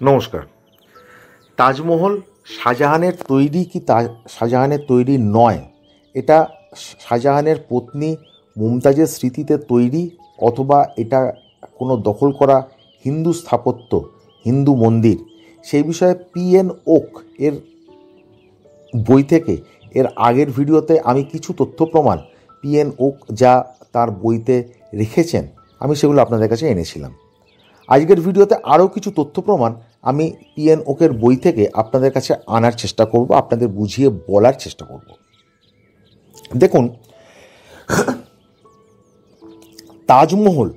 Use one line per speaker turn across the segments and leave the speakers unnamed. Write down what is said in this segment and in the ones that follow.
নমস্কার। তাজমহল শাহজাহানের তৈরি কি শাহজাহানের তৈরি নয়, এটা শাহজাহানের পত্নী মুমতাজের স্মৃতিতে তৈরি, অথবা এটা কোনো দখল করা হিন্দু স্থাপত্য, হিন্দু মন্দির, সেই বিষয়ে পিএন ওক এর বই থেকে এর আগের ভিডিওতে আমি কিছু তথ্য প্রমাণ পিএন ওক যা তার বইতে রেখেছেন আমি সেগুলো আপনাদের কাছে এনেছিলাম। আজকের ভিডিওতে আরও কিছু তথ্য প্রমাণ আমি পিএন ওকের বই থেকে আপনাদের কাছে আনার চেষ্টা করব, আপনাদের বুঝিয়ে বলার চেষ্টা করব। দেখুন, তাজমহল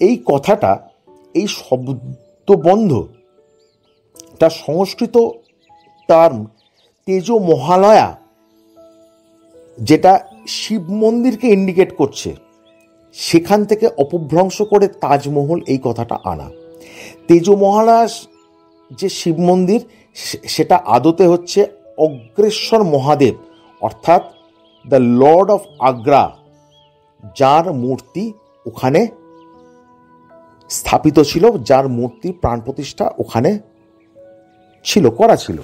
এই কথাটা, এই শব্দবন্ধ তার সংস্কৃত টার্ম তেজো মহালয়া, যেটা শিব মন্দিরকে ইন্ডিকেট করছে, সেখান থেকে অপভ্রংশ করে তাজমহল এই কথাটা আনা। তেজো মহালয়া যে শিব মন্দির, সেটা আদতে হচ্ছে অগ্রেশ্বর মহাদেব, অর্থাৎ দ্য লর্ড অফ আগ্রা, যার মূর্তি ওখানে স্থাপিত ছিল, যার মূর্তি প্রাণ প্রতিষ্ঠা ওখানে করা ছিল।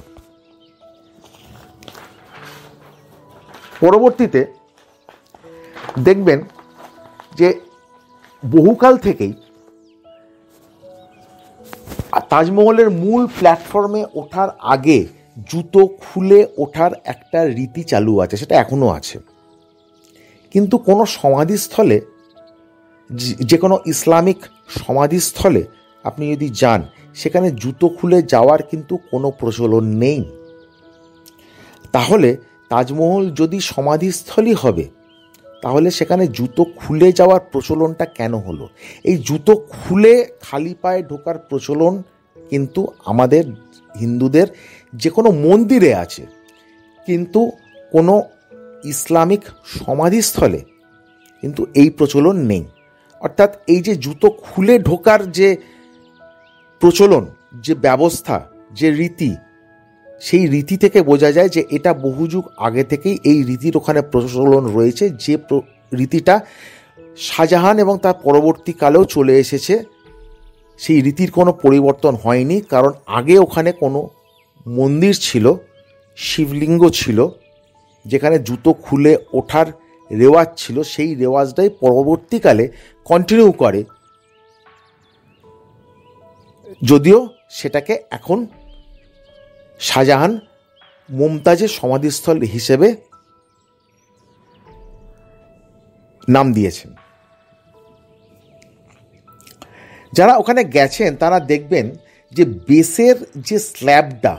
পরবর্তীতে দেখবেন যে বহুকাল থেকেই তাজমহলের মূল প্ল্যাটফর্মে ওঠার আগে জুতো খুলে ওঠার একটা রীতি চালু আছে, সেটা এখনও আছে। কিন্তু কোনো সমাধিস্থলে, যে কোনো ইসলামিক সমাধিস্থলে আপনি যদি যান, সেখানে জুতো খুলে যাওয়ার কিন্তু কোনো প্রচলন নেই। তাহলে তাজমহল যদি সমাধিস্থলই হবে, তাহলে সেখানে জুতো খুলে যাওয়ার প্রচলনটা কেন হলো? এই জুতো খুলে খালি পায়ে ঢোকার প্রচলন কিন্তু আমাদের হিন্দুদের যে কোনো মন্দিরে আছে, কিন্তু কোনো ইসলামিক সমাধিস্থলে কিন্তু এই প্রচলন নেই। অর্থাৎ এই যে জুতো খুলে ঢোকার যে প্রচলন, যে ব্যবস্থা, যে রীতি, সেই রীতি থেকে বোঝা যায় যে এটা বহু যুগ আগে থেকেই এই রীতির ওখানে প্রচলন রয়েছে, যে রীতিটা শাহজাহান এবং তার পরবর্তীকালেও চলে এসেছে। সেই রীতির কোনো পরিবর্তন হয়নি, কারণ আগে ওখানে কোনো মন্দির ছিল, শিবলিঙ্গ ছিল, যেখানে জুতো খুলে ওঠার রেওয়াজ ছিল। সেই রেওয়াজটাই পরবর্তীকালে কন্টিনিউ করে, যদিও সেটাকে এখন শাহজাহান মুমতাজের সমাধিস্থল হিসেবে নাম দিয়েছেন। যারা ওখানে গেছেন তারা দেখবেন যে বেসের যে স্ল্যাবটা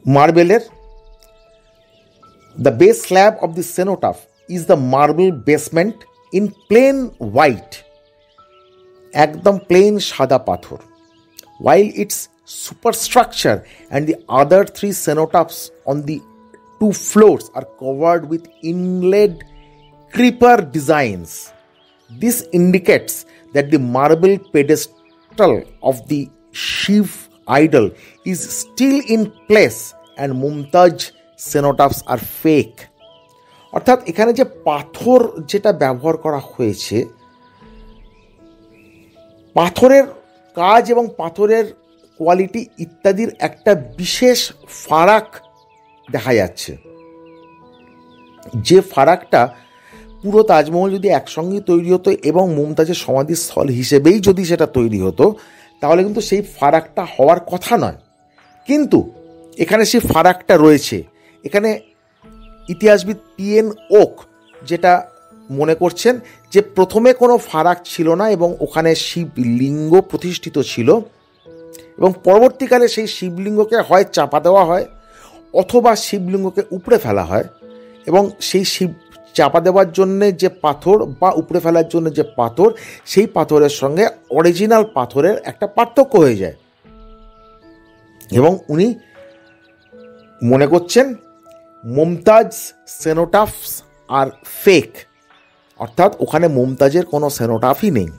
মার্বেলের, the base slab of the cenotaph is the marble basement in plane white, একদম প্লেন সাদা পাথর, while its superstructure and the other three cenotaphs on the two floors are covered with inlaid creeper designs. This indicates that the marble pedestal of the Shiv idol is still in place and Mumtaz cenotaphs are fake. অর্থাৎ এখানে যে পাথর যেটা ব্যবহার করা হয়েছে, পাথরের কাজ এবং পাথরের কোয়ালিটি ইত্যাদির একটা বিশেষ ফারাক দেখা যাচ্ছে, যে ফারাকটা পুরো তাজমহল যদি একসঙ্গে তৈরি হতো এবং মুমতাজের সমাধিস্থল হিসেবেই যদি সেটা তৈরি হতো, তাহলে কিন্তু সেই ফারাকটা হওয়ার কথা নয়। কিন্তু এখানে সেই ফারাকটা রয়েছে। এখানে ইতিহাসবিদ পিএন ওক যেটা মনে করছেন যে প্রথমে কোনো ফারাক ছিল না এবং ওখানে শিবলিঙ্গ প্রতিষ্ঠিত ছিল, এবং পরবর্তীকালে সেই শিবলিঙ্গকে হয় চাপা দেওয়া হয় অথবা শিবলিঙ্গকে উপড়ে ফেলা হয়, এবং সেই চাপা দেওয়ার জন্যে যে পাথর বা উপড়ে ফেলার জন্য যে পাথর, সেই পাথরের সঙ্গে অরিজিনাল পাথরের একটা পার্থক্য হয়ে যায়। এবং উনি মনে করছেন মুমতাজ সেনোটাফস আর ফেক, অর্থাৎ ওখানে মুমতাজের কোনো সেনোটাফই নেই।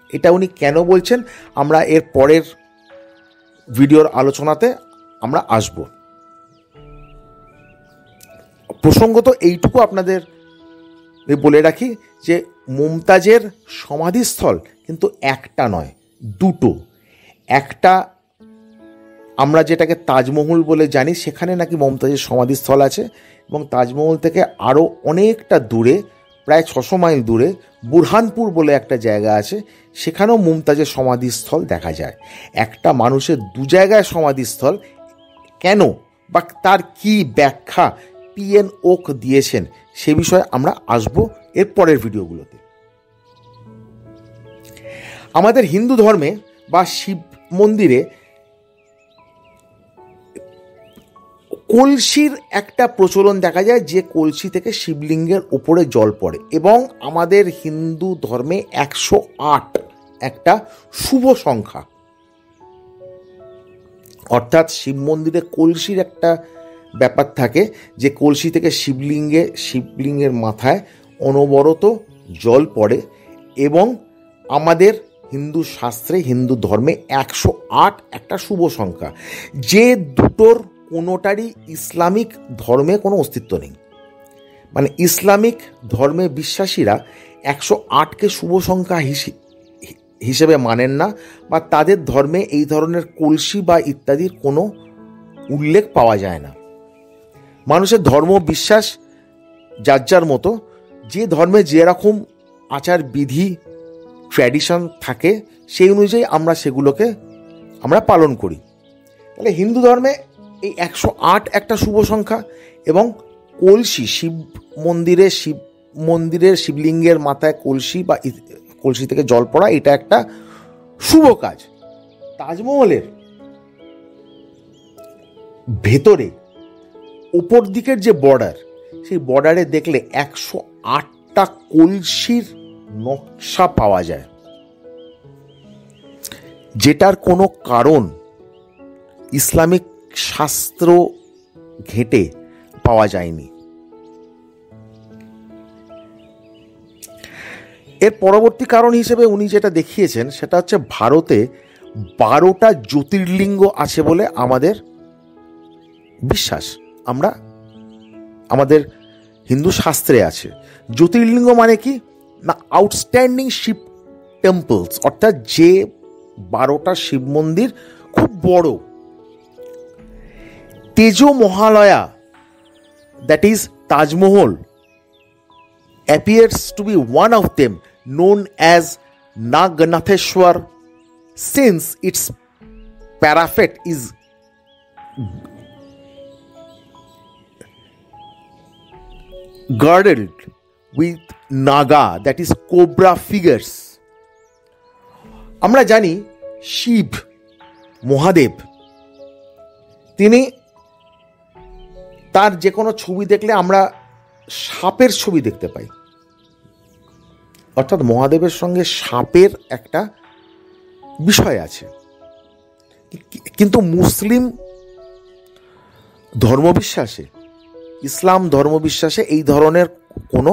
এটা উনি কেন বলছেন আমরা এর পরের ভিডিওর আলোচনাতে আমরা আসব। প্রসঙ্গত এইটুকু আপনাদের বলে রাখি যে মুমতাজের সমাধিস্থল কিন্তু একটা নয়, দুটো। একটা আমরা যেটাকে তাজমহল বলে জানি, সেখানে নাকি মমতাজের সমাধিস্থল আছে, এবং তাজমহল থেকে আরও অনেকটা দূরে, প্রায় 600 মাইল দূরে বুরহানপুর বলে একটা জায়গা আছে, সেখানেও মমতাজের সমাধিস্থল দেখা যায়। একটা মানুষের দু জায়গায় সমাধিস্থল কেন, বা তার কি ব্যাখ্যা পিএন ওক দিয়েছেন, সে বিষয়ে আমরা আসবো এর পরের ভিডিওগুলোতে। আমাদের হিন্দু ধর্মে বা শিব মন্দিরে কলসির একটা প্রচলন দেখা যায়, যে কলসি থেকে শিবলিঙ্গের উপরে জল পড়ে, এবং আমাদের হিন্দু ধর্মে 108 একটা শুভ সংখ্যা। অর্থাৎ শিব মন্দিরে কলসির একটা ব্যাপার থাকে, যে কলসি থেকে শিবলিঙ্গের মাথায় অনবরত জল পড়ে, এবং আমাদের হিন্দু শাস্ত্রে, হিন্দু ধর্মে 108 একটা শুভ সংখ্যা, যে দুটোর কোনোটারই ইসলামিক ধর্মে কোনো অস্তিত্ব নেই। মানে ইসলামিক ধর্মে বিশ্বাসীরা 108কে শুভ সংখ্যা হিসেবে মানেন না, বা তাদের ধর্মে এই ধরনের কলসি বা ইত্যাদির কোনো উল্লেখ পাওয়া যায় না। মানুষের ধর্ম বিশ্বাস যার যার মতো, যে ধর্মে যেরকম আচার বিধি ট্র্যাডিশন থাকে, সেই অনুযায়ী সেগুলোকে আমরা পালন করি। তাহলে হিন্দু ধর্মে এই 108 একটা শুভ সংখ্যা, এবং কলসি মন্দিরের শিবলিঙ্গের মাথায় কলসি বা কলসি থেকে জল পড়া, এটা একটা শুভ কাজ। তাজমহলের ভেতরে উপর দিকের যে বর্ডার, সেই বর্ডারে দেখলে 108টা কলসির নকশা পাওয়া যায়, যেটার কোনো কারণ ইসলামিক শাস্ত্র ঘেঁটে পাওয়া যায়নি। এর পরবর্তী কারণ হিসেবে উনি যেটা দেখিয়েছেন, সেটা হচ্ছে ভারতে 12টা জ্যোতির্লিঙ্গ আছে বলে আমাদের বিশ্বাস, আমাদের হিন্দু শাস্ত্রে আছে। জ্যোতির্লিঙ্গ মানে কি না, আউটস্ট্যান্ডিং শিব টেম্পলস, অর্থাৎ যে 12টা শিব মন্দির খুব বড়। তেজো Mahalaya, that is Tajmahal, appears to be one of them, known as Naganatheshwar, since its parapet is girdled with naga, that is cobra figures. আমরা জানি শিব মহাদেব, তিনি তার যে কোনো ছবি দেখলে আমরা সাপের ছবি দেখতে পাই, অর্থাৎ মহাদেবের সঙ্গে সাপের একটা বিষয় আছে। কিন্তু মুসলিম ধর্মবিশ্বাসে, ইসলাম ধর্মবিশ্বাসে এই ধরনের কোনো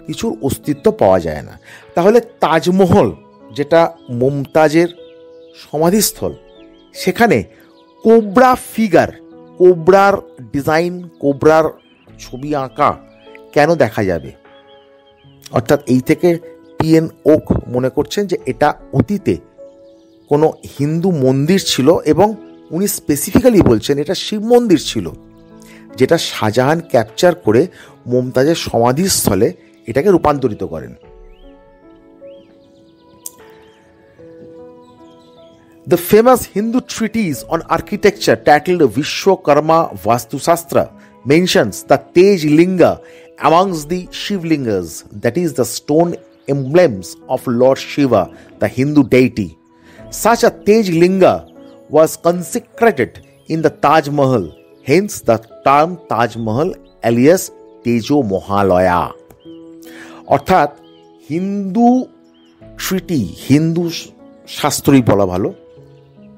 কিছুর অস্তিত্ব পাওয়া যায় না। তাহলে তাজমহল, যেটা মমতাজের সমাধিস্থল, সেখানে কোবরা ফিগার, কোবরার ডিজাইন, কোবরার ছবি আঁকা কেন দেখা যাবে? অর্থাৎ এই থেকে পিএন ওক মনে করছেন যে এটা অতীতে কোনো হিন্দু মন্দির ছিল, এবং উনি স্পেসিফিক্যালি বলছেন এটা শিব মন্দির ছিল, যেটা শাহজাহান ক্যাপচার করে মমতাজের সমাধিস্থলে এটাকে রূপান্তরিত করেন। The famous Hindu treatise on architecture titled Vishwakarma Vastu Shastra mentions the Tej Linga amongst the Shivlingas, that is the stone emblems of Lord Shiva, the Hindu deity. Such a Tej Linga was consecrated in the Taj Mahal, hence the term Taj Mahal alias Tejo Mahalaya. অর্থাৎ হিন্দু ট্রিটি, হিন্দু শাস্ত্রই বলা ভালো,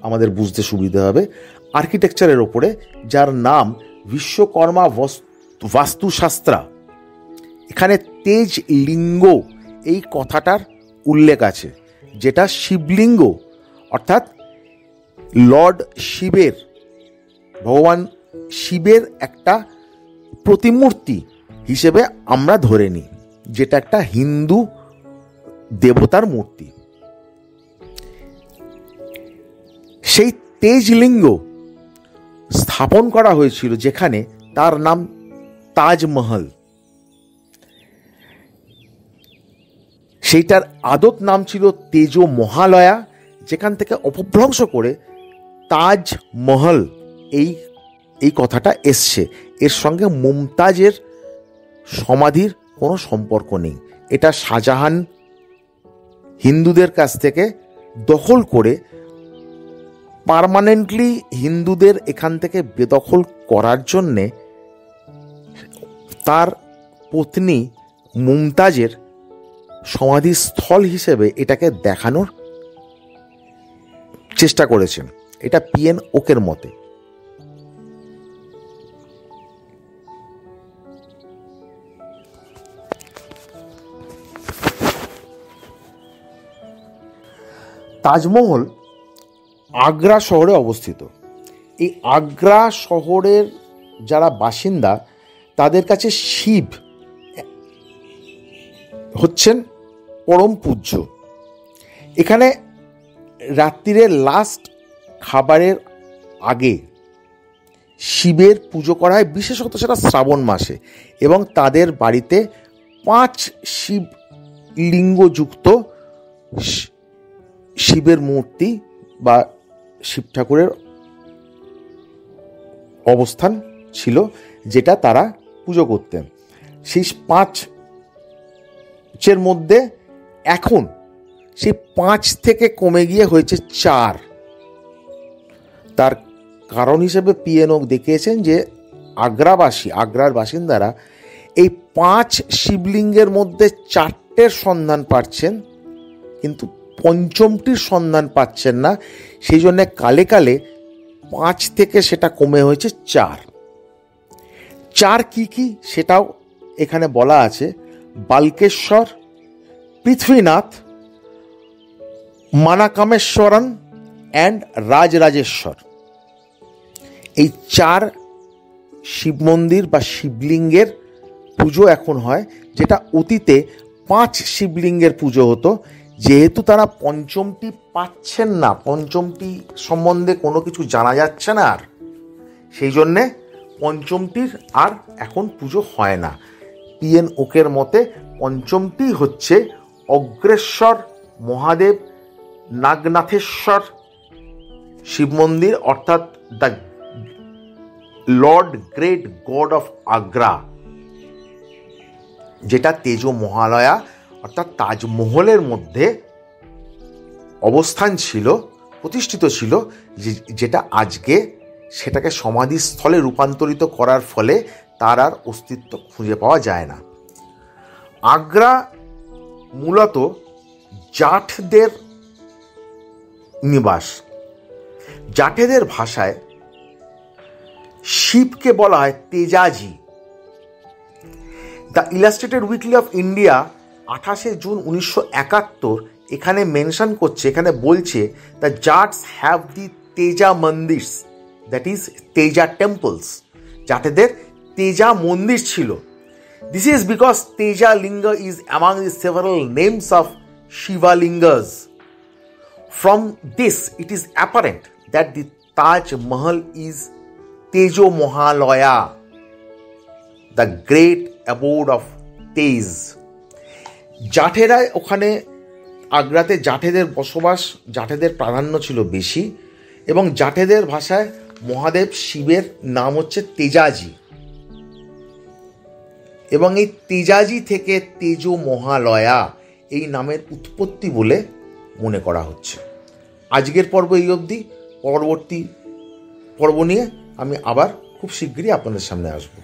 আমাদের বুঝতে সুবিধা হবে, আর্কিটেকচারের ওপরে, যার নাম বিশ্বকর্মা বাস্তুশাস্ত্রা, এখানে তেজ লিঙ্গ এই কথাটার উল্লেখ আছে, যেটা শিবলিঙ্গ অর্থাৎ লর্ড শিবের, ভগবান শিবের একটা প্রতিমূর্তি হিসেবে আমরা ধরে নিই, যেটা একটা হিন্দু দেবতার মূর্তি। সেই তেজলিঙ্গ স্থাপন করা হয়েছিল, যেখানে তার নাম তাজমহল। সেইটার আদত নাম ছিল তেজ মহালয়া, যেখান থেকে অপভ্রংশ করে তাজমহল এই কথাটা এসছে। এর সঙ্গে মুমতাজের সমাধির কোনো সম্পর্ক নেই। এটা শাহজাহান হিন্দুদের কাছ থেকে দখল করে পার্মানেন্টলি হিন্দুদের এখান থেকে বেদখল করার জন্যে তার পত্নী মুমতাজের সমাধিস্থল হিসেবে এটাকে দেখানোর চেষ্টা করেছেন। এটা পিএন ওকের মতে। তাজমহল আগ্রা শহরে অবস্থিত। এই আগ্রা শহরের যারা বাসিন্দা, তাদের কাছে শিব হচ্ছেন পরম পূজ্য। এখানে রাত্রিরে লাস্ট খাবারের আগে শিবের পুজো করা হয়, বিশেষত সেটা শ্রাবণ মাসে, এবং তাদের বাড়িতে 5 শিবলিঙ্গযুক্ত শিবের মূর্তি বা শিব ঠাকুরের অবস্থান ছিল, যেটা তারা পুজো করতেন। সেই 5-এর মধ্যে এখন সেই 5 থেকে কমে গিয়ে হয়েছে 4। তার কারণ হিসেবে পিএনও দেখিয়েছেন যে আগ্রার বাসিন্দারা এই 5 শিবলিঙ্গের মধ্যে 4টের সন্ধান পাচ্ছেন, কিন্তু 5মটির সন্ধান পাচ্ছেন না। সেই জন্যে কালে কালে 5 থেকে সেটা কমে হয়েছে 4। 4 কি সেটাও এখানে বলা আছে। বাল্কেশ্বর, পৃথ্বীনাথ, মানাকামেশ্বরন অ্যান্ড রাজরাজেশ্বর। এই 4 শিব মন্দির বা শিবলিঙ্গের পুজো এখন হয়, যেটা অতীতে 5 শিবলিঙ্গের পুজো হতো। যেহেতু তারা 5মটি পাচ্ছেন না, 5মটি সম্বন্ধে কোনো কিছু জানা যাচ্ছে না আর, সেই জন্যে 5মটির আর এখন পুজো হয় না। পিএন ওকের মতে 5মটি হচ্ছে অগ্রেশ্বর মহাদেব নাগনাথেশ্বর শিব মন্দির, অর্থাৎ the Lord great god of Agra, যেটা তেজ মহালয়া অর্থাৎ তাজমহলের মধ্যে অবস্থান ছিল, প্রতিষ্ঠিত ছিল, যেটা আজকে সেটাকে সমাধিস্থলে রূপান্তরিত করার ফলে তার আর অস্তিত্ব খুঁজে পাওয়া যায় না। আগ্রা মূলত জাঠদের নিবাস। জাঠেদের ভাষায় শিবকে বলা হয় Tejaji. The illustrated weekly of India 28 June 1971 এখানে মেনশন করছে, এখানে বলছে the Jats have the Teja mandir, that is Teja temples. জাটেদের তেজা মন্দির ছিল। This is because Teja linga is among the several names of Shivalingas. From this it is apparent that the Taj Mahal is Tejo Mahalaya, the great abode of Tej. জাঠেরা ওখানে আগ্রাতে জাঠেদের বসবাস, জাঠেদের প্রাধান্য ছিল বেশি, এবং জাঠেদের ভাষায় মহাদেব শিবের নাম হচ্ছে তেজাজি, এবং এই তেজাজি থেকে তেজ মহালয়া এই নামের উৎপত্তি বলে মনে করা হচ্ছে। আজকের পর্ব এই অবধি। পরবর্তী পর্ব নিয়ে আমি আবার খুব শীঘ্রই আপনাদের সামনে আসবো।